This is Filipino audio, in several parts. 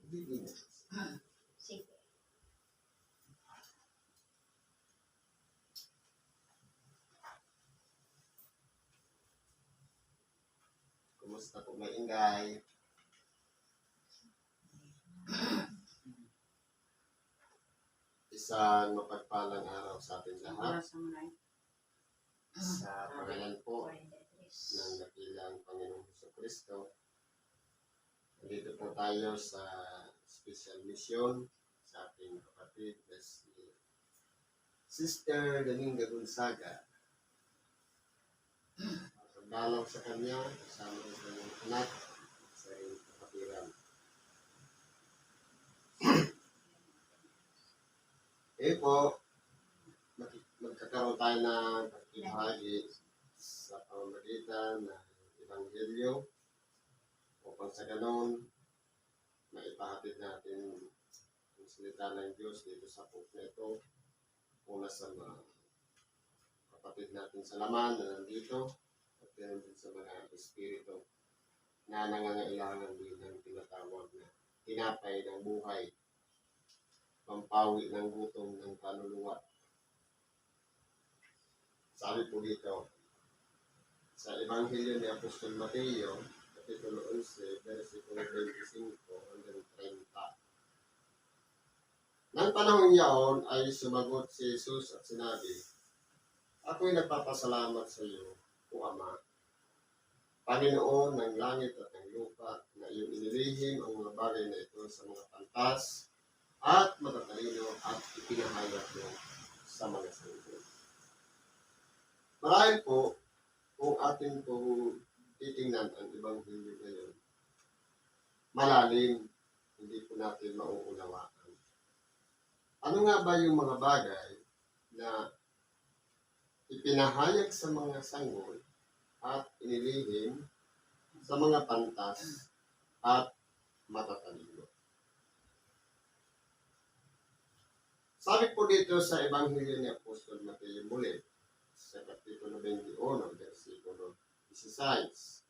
Sige. Kumusta po maingay? Isang mapagpalang araw sa ating lahat. Sa pangalan po ng dakilang Panginoong Jesucristo. Nandito po tayo sa special mission sa ating kapatid na si Sister Dominga Gonzaga. Pagdalaw sa kanya, kasama rin sa kanyang anak, sa iyong kapatiran. Po, magkakaroon tayo ng pagkibahagi sa pamamagitan ng Ebanghelyo upang sa ganon maipahatid natin ang salita ng Diyos dito sa book na ito. Una sa mga kapatid natin sa laman na nandito at ganoon din sa mga espiritu na nangangailangan din ng tinatawag na tinapay ng buhay, pampawi ng gutom ng kaluluwa. Sabi po dito sa Ebanghelyo ni Apostol Mateo, Kapitulo 11, versikulo 25 hanggang 30. Nang panahon yaon ay sumagot si Jesus at sinabi, "Ako'y nagpapasalamat sa iyo, O Ama, Panginoon ng langit at ng lupa, na iyong inilihim ang mga bagay na ito sa mga pantas at matatalino at ipinahayag mo sa mga sanggol." Marahil po, kung atin pong titingnan ang Ebanghelyo ngayon, malalim, hindi po natin mauunawaan. Ano nga ba yung mga bagay na ipinahayag sa mga sanggol at inilihim sa mga pantas at matatalino? Sabi po dito sa Ebanghelyo ni Apostol Mateo muli, sa Kapitulo 21, versikulo 16.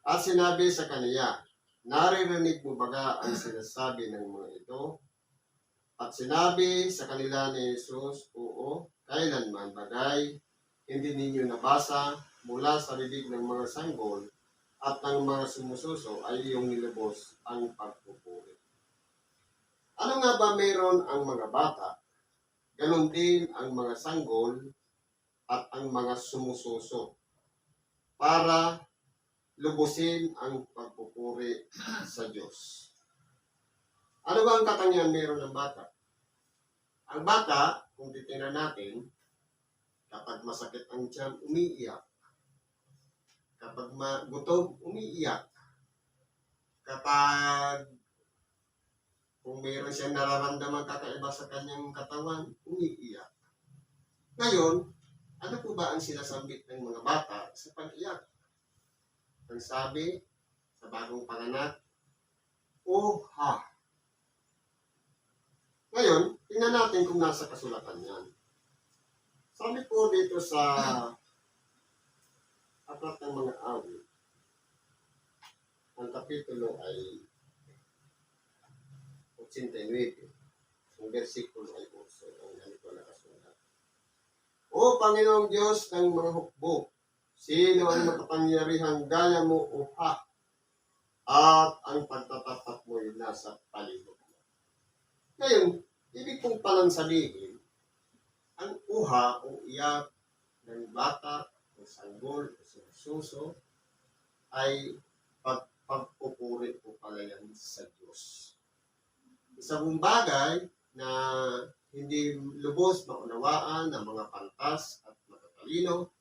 At sinabi sa kaniya, "Naririnig mo baga ang sinasabi ng mga ito?" At sinabi sa kanila ni Jesus, "Oo, kailanman bagay hindi ninyo nabasa mula sa bibig ng mga sanggol at ng mga sumususo ay iyong nilubos ang pagpupuri." Ano nga ba meron ang mga bata? Ganon din ang mga sanggol at ang mga sumususo para lubusin ang pagpupuri sa Diyos. Ano ba ang katangian meron ng bata? Ang bata, kung titingnan natin, kapag masakit ang tiyan, umiiyak. Kapag gutom, umiiyak. Kapag kung mayroon siyang nararamdaman kakaiba sa kanyang katawan, umiiyak. Ngayon, ano po ba ang sinasambit ng mga bata sa pag-iyak? Ang sabi sa bagong panganak, "Oh, ha." Ngayon, tingnan natin kung nasa kasulatan yan. Sabi po dito sa Aklat ng Mga Awit, ang kapitulo ay 89. Ang versikulo ay 8. Ang ganito nakasulat, "O Panginoong Diyos ng mga hukbo, sino ang makapangyarihang gaya mo, O Ha? At ang pagtatapat mo'y nasa palibot mo." Ngayon, ibig kong palang sabihin, ang uha o iyak ng bata o sanggol o suso ay pagpupuri o pala yan sa Diyos. Isang bagay na hindi lubos maunawaan ng mga pantas at matatalino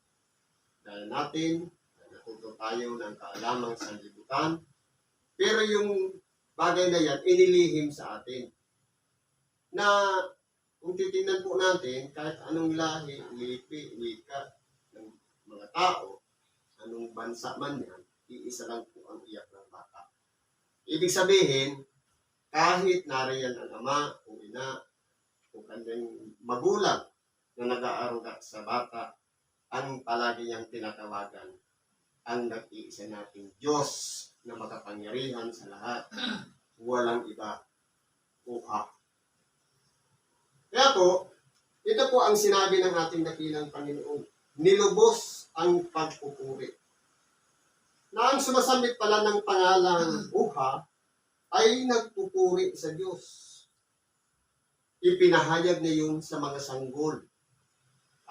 dahil natin natuto tayo ng kaalamang sanlibutan, pero yung bagay na yan inilihim sa atin na kung titingnan po natin kahit anong lahi, lipi, wika ng mga tao, anong bansa man yan, iisa lang po ang iyak ng bata. Ibig sabihin, kahit nariyan ang ama o ina o kanyang magulang na nag-aaruga sa bata, ang palagi niyang tinatawagan ang nag-iisa nating Diyos na makapangyarihan sa lahat. Walang iba. Uha. Kaya po, ito po ang sinabi ng ating dakilang Panginoon. Nilubos ang pagpupuri. Na ang sumasambit pala ng pangalang Uha ay nagpupuri sa Diyos. Ipinahayag niya yun sa mga sanggol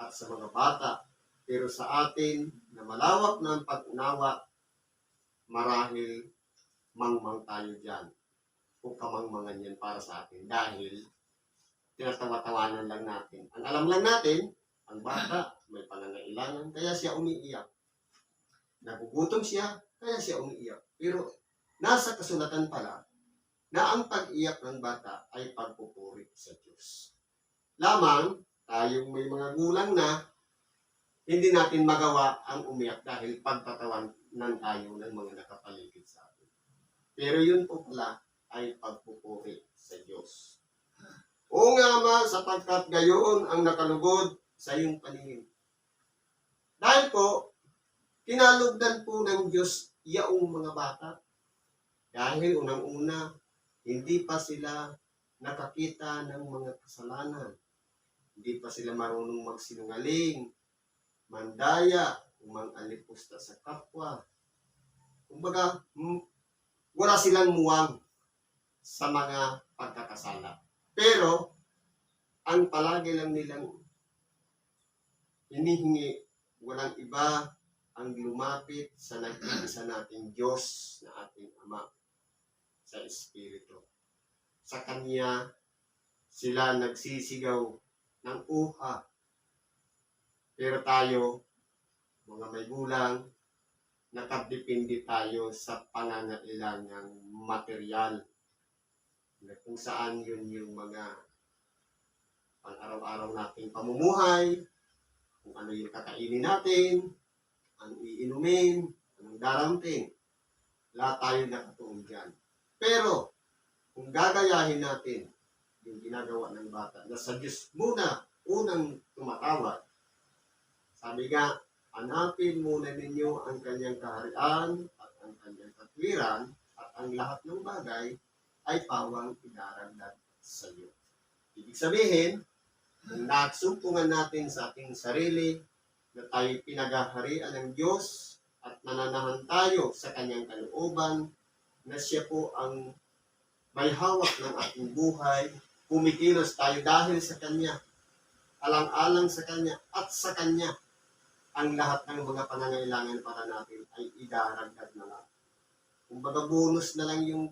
at sa mga bata. Pero sa atin na malawak ng pag-unawa, marahil mangmang tayo dyan o kamangmangan yan para sa atin dahil tinatawa-tawanan lang natin. Ang alam lang natin, ang bata may pangangailangan, kaya siya umiiyak. Nagugutom siya, kaya siya umiiyak. Pero nasa kasulatan pala na ang pag-iyak ng bata ay pagpupuri sa Diyos. Lamang, tayong may mga gulang na, hindi natin magawa ang umiyak dahil pagtatawanan tayo ng mga nakapaligid sa atin. Pero yun po pala ay pagpupuri sa Diyos. O nga ma, sapagkat gayon ang nakalugod sa iyong paningin. Dahil po, kinalugdan po ng Diyos yaong mga bata. Dahil unang-una, hindi pa sila nakakita ng mga kasalanan. Hindi pa sila marunong magsinungaling, mandaya, umang-alipusta sa kapwa. Kumbaga, wala silang muwang sa mga pagkakasala. Pero, ang palagi lang nilang hinihingi, walang iba ang lumapit sa nag-iisa nating Diyos na ating Ama sa Espiritu. Sa Kanya, sila nagsisigaw ng uha. Pero tayo, mga may gulang, nakadepende tayo sa pangangailangang material. Na kung saan yun yung mga pang-araw-araw nating pamumuhay, kung ano yung kakainin natin, ang iinumin, anong darampin. Lahat tayo nakatuon dyan. Pero, kung gagayahin natin yung ginagawa ng bata, na sa Diyos muna, unang tumatawag, sabi nga, hanapin muna ninyo ang kanyang kaharian at ang kanyang katwiran at ang lahat ng bagay ay pawang idaragdag sa iyo. Ibig sabihin, kung nagsumpungan natin sa ating sarili na tayo pinagaharian ng Diyos at nananahan tayo sa kanyang kalooban, na siya po ang may hawak ng ating buhay, kumikilos tayo dahil sa kanya, alang-alang sa kanya at sa kanya, ang lahat ng mga pangangailangan para natin ay idaragdag na lang. Kumbaga bonus na lang yung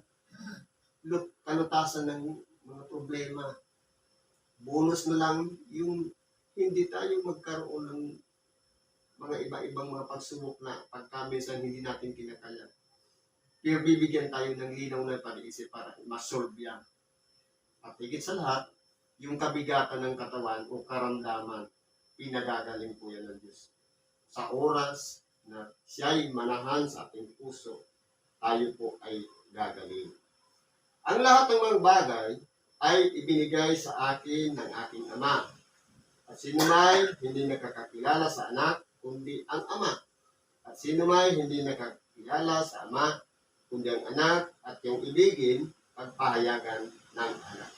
kalutasan ng mga problema. Bonus na lang yung hindi tayo magkaroon ng mga iba-ibang mga pagsubok na pagka minsan hindi natin kinakaya. Pero bibigyan tayo ng linaw na pag-iisip para masolve yan. At higit sa lahat, yung kabigatan ng katawan o karamdaman, pinagagaling po yan ng Diyos. Sa oras na siya'y manahan sa ating puso, tayo po ay gagaling. Ang lahat ng mga bagay ay ibinigay sa akin ng aking Ama. At sino may hindi nakakakilala sa anak, kundi ang Ama. At sino may hindi nakakilala sa Ama, kundi ang anak at yung ibigin, pagpahayagan ng anak.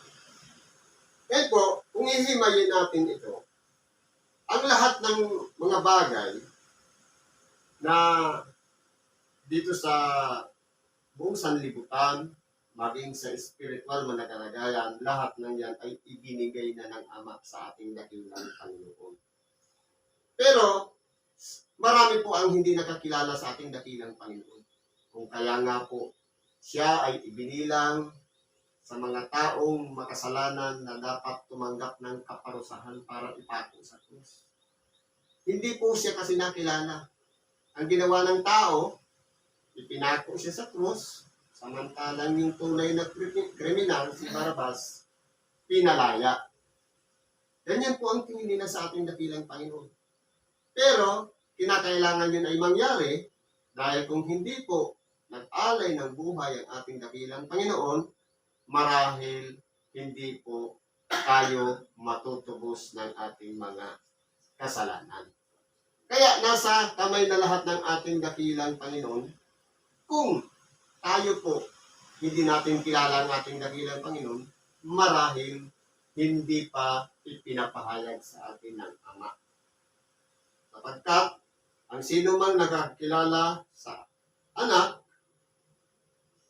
Kaya po, kung ihimayin natin ito, ang lahat ng mga bagay na dito sa buong sanlibutan, maging sa spiritual man na kalagayan, lahat ng yan ay ibinigay na ng Ama sa ating dakilang Panginoon. Pero, marami po ang hindi nakakilala sa ating dakilang Panginoon. Kung kaya nga po, siya ay ibinilang sa mga taong makasalanan na dapat tumanggap ng kaparusahan para ipako sa krus. Hindi po siya kasi nakilala. Ang ginawa ng tao, ipinako siya sa krus, samantalang yung tunay na kriminal, si Barabas, pinalaya. Ganyan po ang tingin nila sa ating dakilang Panginoon. Pero, kinakailangan yun ay mangyari dahil kung hindi po nag-alay ng buhay ang ating dakilang Panginoon, marahil hindi po tayo matutubos ng ating mga kasalanan. Kaya nasa kamay na lahat ng ating dakilang Panginoon kung tayo po, hindi natin kilala ang ating dakilang Panginoon, marahil hindi pa ipinapahayag sa atin ng Ama. Sapagkat ang sino mang nakakilala sa anak,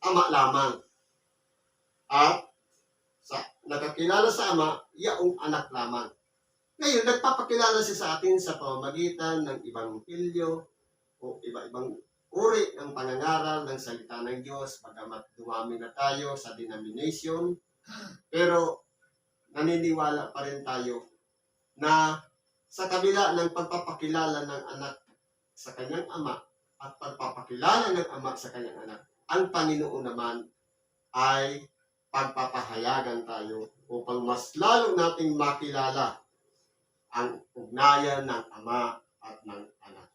Ama lamang. At sa nakakilala sa Ama, yaong anak lamang. Ngayon, nagpapakilala siya sa atin sa pamamagitan ng Ebanghelyo o iba-ibang uri ng pangangaral ng salita ng Diyos, bagamat dumami na tayo sa denomination, pero naniniwala pa rin tayo na sa kabila ng pagpapakilala ng anak sa kanyang ama at pagpapakilala ng ama sa kanyang anak, ang Panginoon naman ay pagpapahayagan tayo upang mas lalo nating makilala ang ugnayan ng ama at ng anak.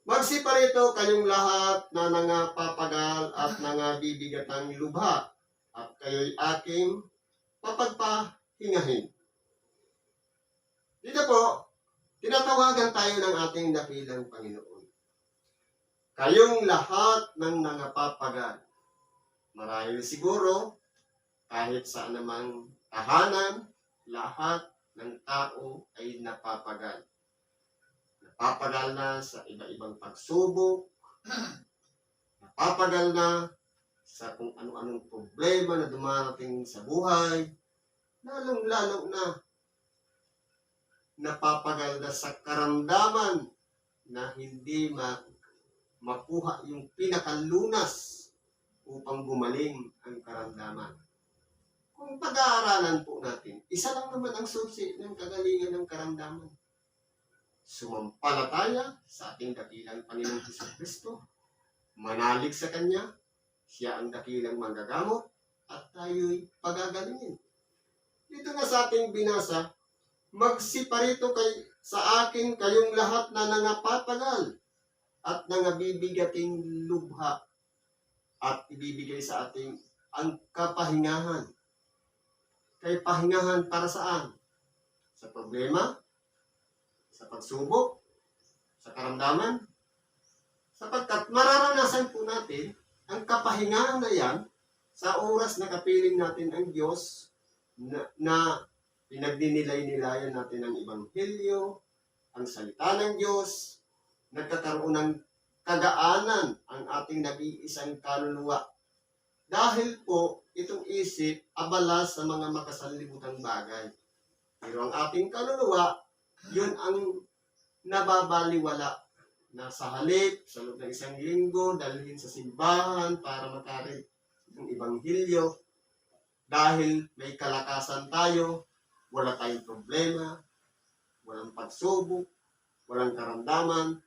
Magsiparito kayong lahat na nangapapagal at nangabibigatang lubha, at kayo'y aking papagpahingahin. Dito po, tinatawagan tayo ng ating dakilang Panginoon. Kayong lahat ng nangapapagal, marahil siguro, kahit saan namang tahanan, lahat ng tao ay napapagal. Napapagal na sa iba-ibang pagsubok, napapagal na sa kung ano-anong problema na dumarating sa buhay, lalong-lalo na napapagal na sa karamdaman na hindi makuha yung pinakalunas upang gumaling ang karamdaman. Kung pag-aaralan po natin, isa lang naman ang susi ng kagalingan ng karamdaman. Sumampalataya sa ating dakilang Panginoong Jesucristo, manalig sa Kanya, siya ang dakilang manggagamot, at tayo'y pagagalingin. Dito nga sa ating binasa, magsiparito sa akin kayong lahat na nangapapagal at nangabibigating lubha, at ibibigay sa ating ang kapahingahan. Kay pahingahan para saan? Sa problema? Sa pagsubok? Sa karamdaman? Sapagkat mararanasan po natin ang kapahingahan na yan sa oras na kapiling natin ang Diyos na pinagdinilay-nilayan natin ang Ebanghelyo, ang salita ng Diyos, nagkakaroon ng kagaanan ang ating nag-iisang kaluluwa. Dahil po, itong isip, abala sa mga makasanlibutang bagay. Pero ang ating kaluluwa, yun ang nababaliwala na sa halip, sa loob ng isang linggo, dalhin sa simbahan para makarin ng Ebanghelyo. Dahil may kalakasan tayo, wala tayong problema, walang pagsubok, walang karamdaman,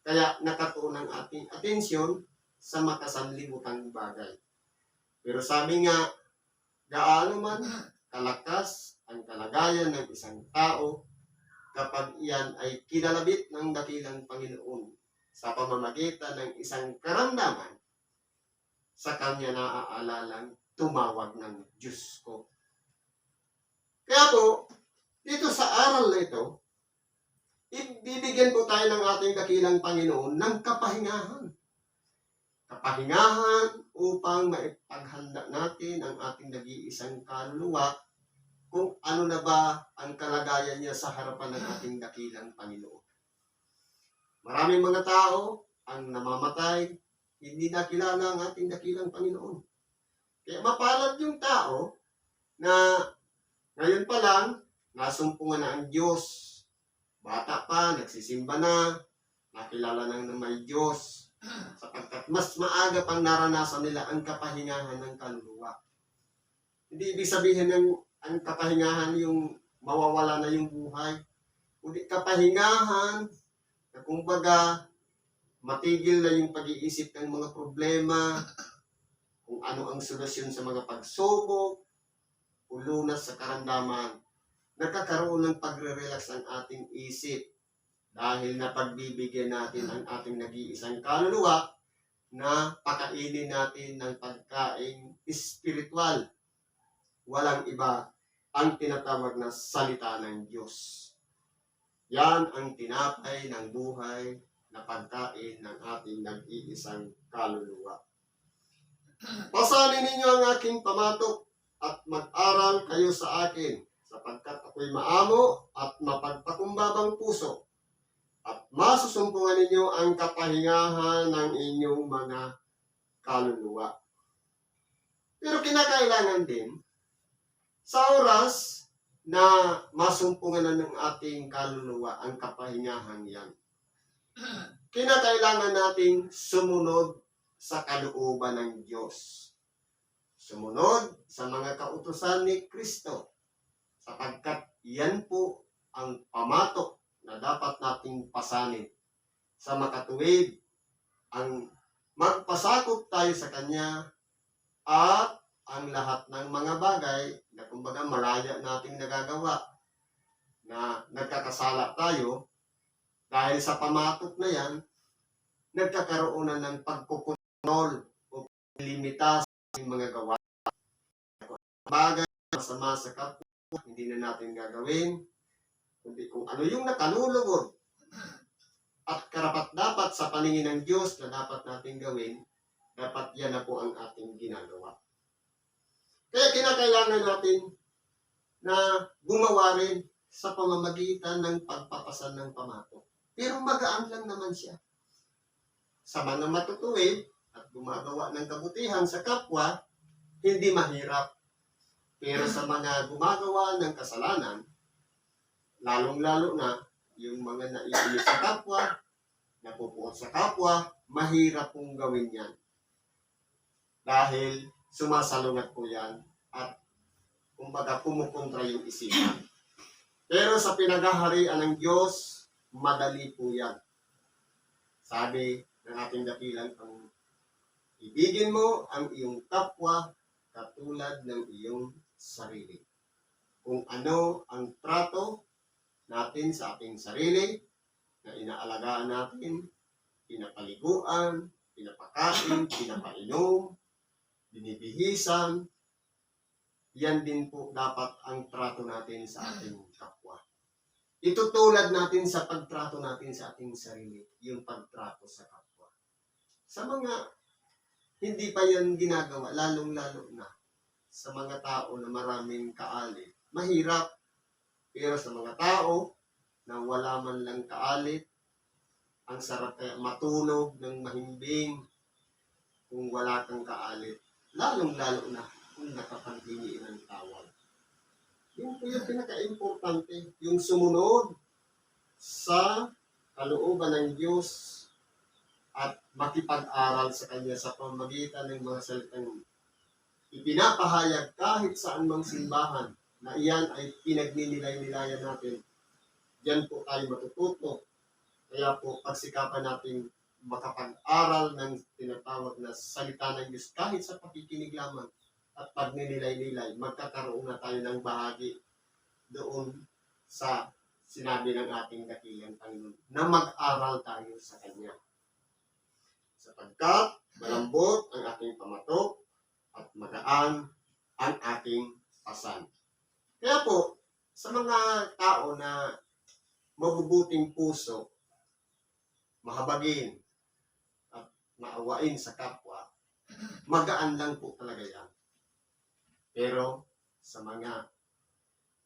kaya nakatuon ang ating atensyon sa makasanlibutang bagay. Pero sabi nga, gaano man kalakas ang kalagayan ng isang tao kapag iyan ay kinalabit ng dakilang Panginoon sa pamamagitan ng isang karamdaman, sa kanya naaalalang tumawag ng Diyos ko. Kaya po, dito sa aral na ito, ibibigyan po tayo ng ating dakilang Panginoon ng kapahingahan. Kapahingahan upang maipaghanda natin ang ating nag-iisang kaluluwa kung ano na ba ang kalagayan niya sa harapan ng ating dakilang Panginoon. Maraming mga tao ang namamatay, hindi nakilala ang ating dakilang Panginoon. Kaya mapalad yung tao na ngayon pa lang, nasumpungan na ang Diyos. Bata pa, nagsisimba na, nakilala na may Diyos. Sapagkat mas maaga pang naranasan nila ang kapahingahan ng kaluluwa. Hindi ibig sabihin ng ang kapahingahan yung mawawala na yung buhay. Kundi kapahingahan na kumbaga matigil na yung pag-iisip ng mga problema, kung ano ang solusyon sa mga pagsubok, o lunas sa karamdaman. Nagkakaroon ng pagre-relax ang ating isip dahil napagbibigyan natin ang ating nag-iisang kaluluwa na pakainin natin ng pagkain espiritual. Walang iba ang tinatawag na salita ng Diyos. Yan ang tinapay ng buhay na pagkain ng ating nag-iisang kaluluwa. Pasanin ninyo ang aking pamatok at mag-aral kayo sa akin, sapagkat ako'y maamo at mapagpakumbabang puso, at masusumpungan ninyo ang kapahingahan ng inyong mga kaluluwa. Pero kinakailangan din, sa oras na masumpungan na ng ating kaluluwa ang kapahingahan yan, kinakailangan nating sumunod sa kalooban ng Diyos. Sumunod sa mga kautusan ni Kristo, sapagkat yan po ang pamatok na dapat nating pasanin sa makatuwid, ang magpasakop tayo sa Kanya at ang lahat ng mga bagay na kumbaga malaya nating nagagawa na nagkakasala tayo, dahil sa pamatok na yan, nagkakaroon na ng pagkukontrol o limita sa mga gawa. Bagay masama sa kapwa, hindi na natin gagawin, kundi kung ano yung nakalulugod at karapat-dapat sa paningin ng Diyos na dapat natin gawin, dapat yan na po ang ating ginagawa. Kaya kinakailangan natin na gumawa rin sa pamamagitan ng pagpapasan ng pamatok. Pero magaan lang naman siya. Sa mga matutuwid at gumagawa ng kabutihan sa kapwa, hindi mahirap. Pero sa mga gumagawa ng kasalanan, lalong-lalo na yung mga naiinis sa kapwa, napupuot sa kapwa, mahirap pong gawin yan. Dahil sumasalungat po yan at kumbaga pumukontra yung isipan. Pero sa pinagaharian ng Diyos, madali po yan. Sabi ng ating dakilang Panginoon, ibigin mo ang iyong kapwa katulad ng iyong sarili. Kung ano ang trato natin sa ating sarili, na inaalagaan natin, pinapaliguan, pinapakain, pinapainom, binibihisan, yan din po dapat ang trato natin sa ating kapwa. Itutulad natin sa pagtrato natin sa ating sarili, yung pagtrato sa kapwa. Sa mga hindi pa yan ginagawa, lalong-lalo na sa mga tao na maraming kaalit, mahirap. Pero sa mga tao na wala man lang kaalit, ang sarap kaya matulog ng mahimbing kung wala kang kaalit. Lalong-lalo na kung nakapaghingi ng tawag. Yun po yung pinaka-importante, yung sumunod sa kalooban ng Diyos at makipag-aral sa Kanya sa pamamagitan ng mga salitang ipinapahayag kahit saan mang simbahan na iyan ay pinagninilay-nilayan natin. Diyan po tayo matututo. Kaya po pagsikapan natin makapag-aral ng tinatawag na salita ng Diyos kahit sa pakikinig lamang at pagninilay-nilay, magkakaroon na tayo ng bahagi doon sa sinabi ng ating dakilang Panginoon na mag-aral tayo sa Kanya. Sapagkat malambot ang ating pamatok at magaan ang ating pasan. Kaya po, sa mga tao na mabubuting puso, mahabagin, at maawain sa kapwa, magaan lang po talaga yan. Pero sa mga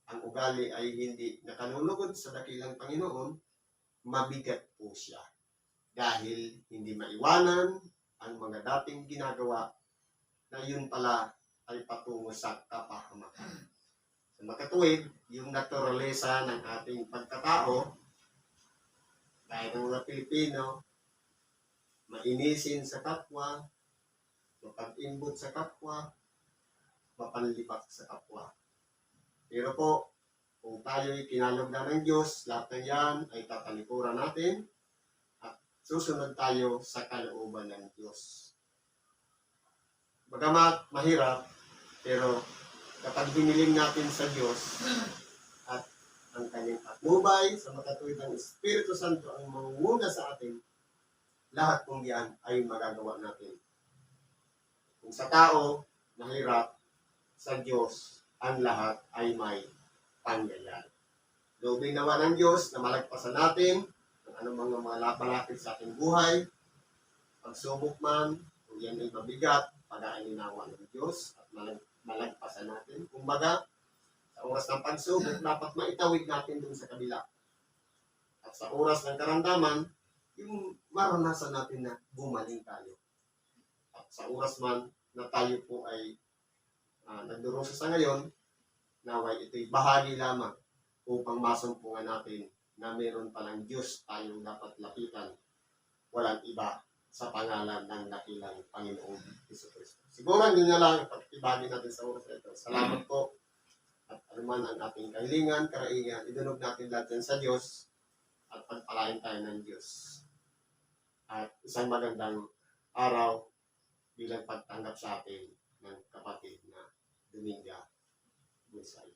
ang ugali ay hindi nakalulugod sa dakilang Panginoon, mabigat po siya. Dahil hindi maiwanan ang mga dating ginagawa na yun pala ay patungo sa kapahamakan. Sa makatuwid, yung naturalesa ng ating pagkatao, dahil ng mga Pilipino, mainisin sa kapwa, mapag-imbot sa kapwa, mapanlipak sa kapwa. Pero po, kung tayo'y kinalog na ng Diyos, lahat ng yan ay tatalikuran natin at susunod tayo sa kalooban ng Diyos. Bagamat mahirap, pero kapag biniling natin sa Diyos at ang kanyang patnubay sa makatuwid ng Espiritu Santo ang mangunguna sa atin, lahat kong yan ay magagawa natin. Kung sa tao, mahirap, sa Diyos, ang lahat ay may pangyayari. Loobin naman ng Diyos na malagpasan natin ang anumang mga lapalapit sa ating buhay, pagsubok man, kung yan ay mabigat, pag-aalinawa ng Diyos at malagpasan natin. Kumbaga, sa oras ng pagsubok, dapat maitawid natin dun sa kabila. At sa oras ng karamdaman, yung maranasan natin na gumaling tayo. At sa oras man na tayo po ay nagdurusa sa ngayon, naway ito'y bahagi lamang upang masumpungan natin na meron palang Diyos tayong dapat lapitan. Walang iba sa pangalan ng dakilang Panginoong Jesucristo. Siguro hindi na lang ipag-ibagi natin sa oras na ito. Salamat po. At anuman ang ating kahilingan, karaigan, idulog natin lahat yan sa Diyos at pagpalain tayo ng Diyos. At isang magandang araw bilang pagtanggap sa atin ng kapatid na Dominga Bunsay.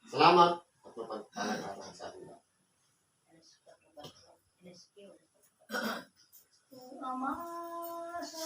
Salamat at mapagpalang araw sa atin. Ama, sa